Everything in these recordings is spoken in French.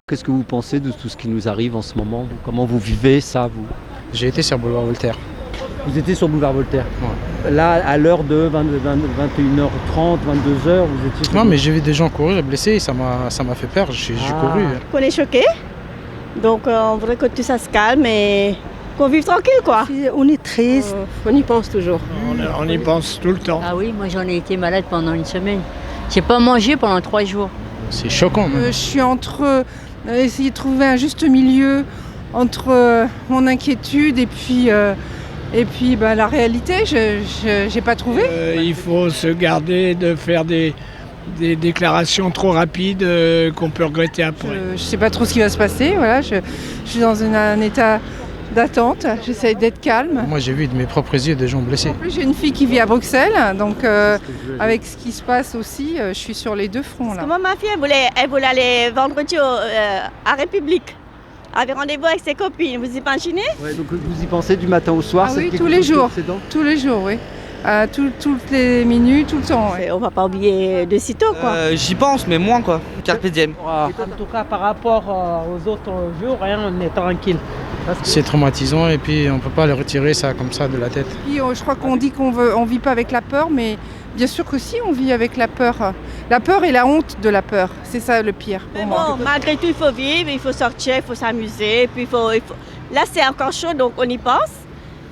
Qu'est-ce que vous pensez de tout ce qui nous arrive en ce moment? Comment vous vivez ça, vous? J'ai été sur Boulevard Voltaire. Vous étiez sur Boulevard Voltaire? Ouais. Là, à l'heure de 21h30, 22h, vous étiez sur... Non, mais j'ai vu des gens courir blessés, ça m'a fait peur, j'ai couru. On est choqués, donc on voudrait que tout ça se calme et qu'on vive tranquille, quoi. On est triste. On y pense toujours. On y pense tout le temps. Ah oui, moi j'en ai été malade pendant une semaine. J'ai pas mangé pendant 3 jours. C'est choquant. Je suis entre essayer de trouver un juste milieu entre mon inquiétude et puis la réalité. Je n'ai pas trouvé. Il faut se garder de faire des déclarations trop rapides qu'on peut regretter après. Je ne sais pas trop ce qui va se passer. Voilà, je suis dans un état d'attente. J'essaie d'être calme. Moi j'ai vu de mes propres yeux des gens blessés. En plus, j'ai une fille qui vit à Bruxelles, donc avec ce qui se passe aussi, je suis sur les deux fronts. Là. Moi, ma fille, elle voulait aller vendredi à République. Elle avait rendez-vous avec ses copines, vous imaginez? Ouais, donc vous y pensez du matin au soir? Ah oui, tous les jours. Tous les jours, oui. Toutes les minutes, tout le temps. Ouais. On va pas oublier de sitôt, quoi. J'y pense, mais moins quoi. Carpe diem. En tout cas, par rapport aux autres jours, on est tranquille. C'est traumatisant et puis on ne peut pas le retirer ça comme ça de la tête. Puis, je crois qu'on dit qu'on ne vit pas avec la peur, mais bien sûr que si, on vit avec la peur. La peur et la honte de la peur, c'est ça le pire pour Mais moi. bon, malgré tout, il faut vivre, il faut sortir, il faut s'amuser. Puis Là, c'est encore chaud, donc on y pense.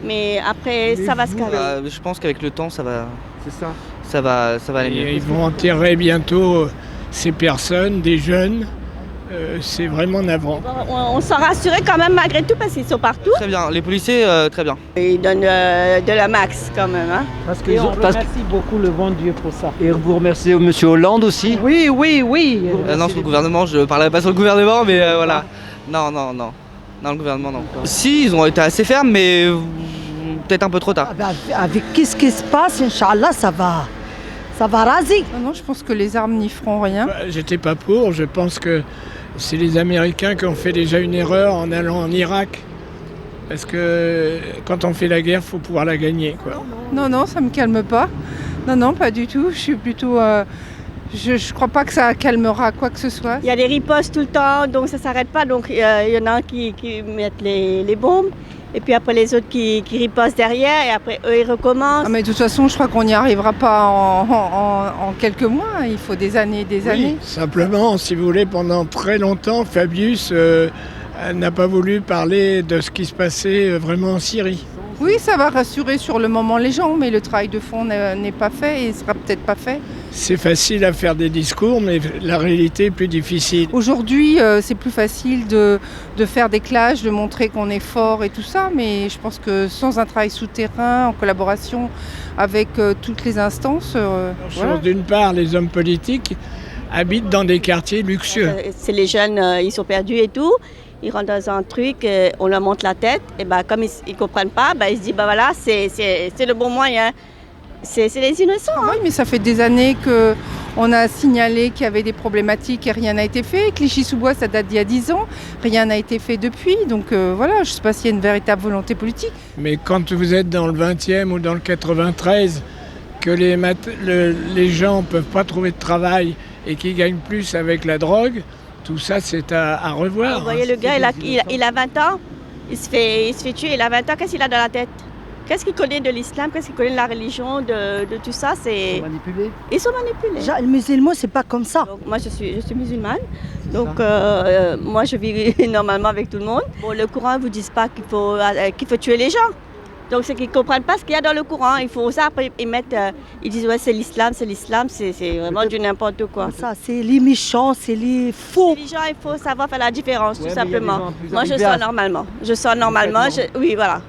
Mais après, ça va se calmer. Je pense qu'avec le temps, ça va. C'est ça. Ça va aller mieux. Et ils vont enterrer bientôt ces personnes, des jeunes. C'est vraiment navrant. On s'en rassurait quand même malgré tout parce qu'ils sont partout. Très bien, les policiers, très bien. Ils donnent de la max quand même. Hein. Et on remercie beaucoup le bon Dieu pour ça. Et vous remerciez M. Hollande aussi? Oui. Non, sur le gouvernement, je ne parlerai pas sur le gouvernement, mais voilà. Non, le gouvernement, non. Si, ils ont été assez fermes, mais peut-être un peu trop tard. Avec ce qui se passe, Inch'Allah, ça va raser. Non, je pense que les armes n'y feront rien. J'étais pas pour, je pense que c'est les Américains qui ont fait déjà une erreur en allant en Irak. Parce que quand on fait la guerre, il faut pouvoir la gagner, quoi. Non, ça me calme pas. Non, pas du tout. Je suis plutôt... Je crois pas que ça calmera quoi que ce soit. Il y a des ripostes tout le temps, donc ça s'arrête pas. Donc il y en a qui mettent les bombes. Et puis après les autres qui ripostent derrière et après eux ils recommencent. Mais de toute façon je crois qu'on n'y arrivera pas en quelques mois, il faut des années et des années. Simplement, si vous voulez, pendant très longtemps, Fabius n'a pas voulu parler de ce qui se passait vraiment en Syrie. Oui, ça va rassurer sur le moment les gens, mais le travail de fond n'est pas fait et ne sera peut-être pas fait. C'est facile à faire des discours, mais la réalité est plus difficile. Aujourd'hui, c'est plus facile de faire des clashs, de montrer qu'on est fort et tout ça, mais je pense que sans un travail souterrain, en collaboration avec toutes les instances... Voilà. D'une part, les hommes politiques habitent dans des quartiers luxueux. C'est les jeunes, ils sont perdus et tout. Ils rentrent dans un truc, on leur monte la tête, et comme ils ne comprennent pas, ils se disent voilà, c'est le bon moyen. C'est les innocents. Hein. Oui, mais ça fait des années qu'on a signalé qu'il y avait des problématiques et rien n'a été fait. Clichy-sous-Bois, ça date d'il y a 10 ans, rien n'a été fait depuis. Donc voilà, je ne sais pas s'il y a une véritable volonté politique. Mais quand vous êtes dans le 20e ou dans le 93, que les gens ne peuvent pas trouver de travail et qu'ils gagnent plus avec la drogue, tout ça, c'est à revoir. Vous voyez, le gars, il a 20 ans, il se fait tuer, il a 20 ans, qu'est-ce qu'il a dans la tête? Qu'est-ce qu'il connaît de l'islam? Qu'est-ce qu'il connaît de la religion, de tout ça? Ils sont manipulés. Ils sont manipulés. Les musulmans, c'est pas comme ça. Donc, moi, je suis musulmane, donc moi, je vis normalement avec tout le monde. Bon, le Coran ne vous dit pas qu'il faut tuer les gens. Donc, c'est qu'ils ne comprennent pas ce qu'il y a dans le Coran. Il faut ça, après, ils disent ouais, c'est l'islam, c'est vraiment du n'importe quoi. Ça, c'est les méchants, c'est les faux. Les gens, il faut savoir faire la différence, tout simplement. Moi, je sors sors normalement. Oui, voilà.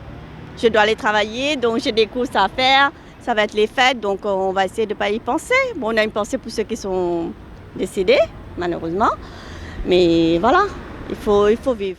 Je dois aller travailler, donc j'ai des courses à faire. Ça va être les fêtes, donc on va essayer de ne pas y penser. Bon, on a une pensée pour ceux qui sont décédés, malheureusement. Mais voilà, il faut vivre.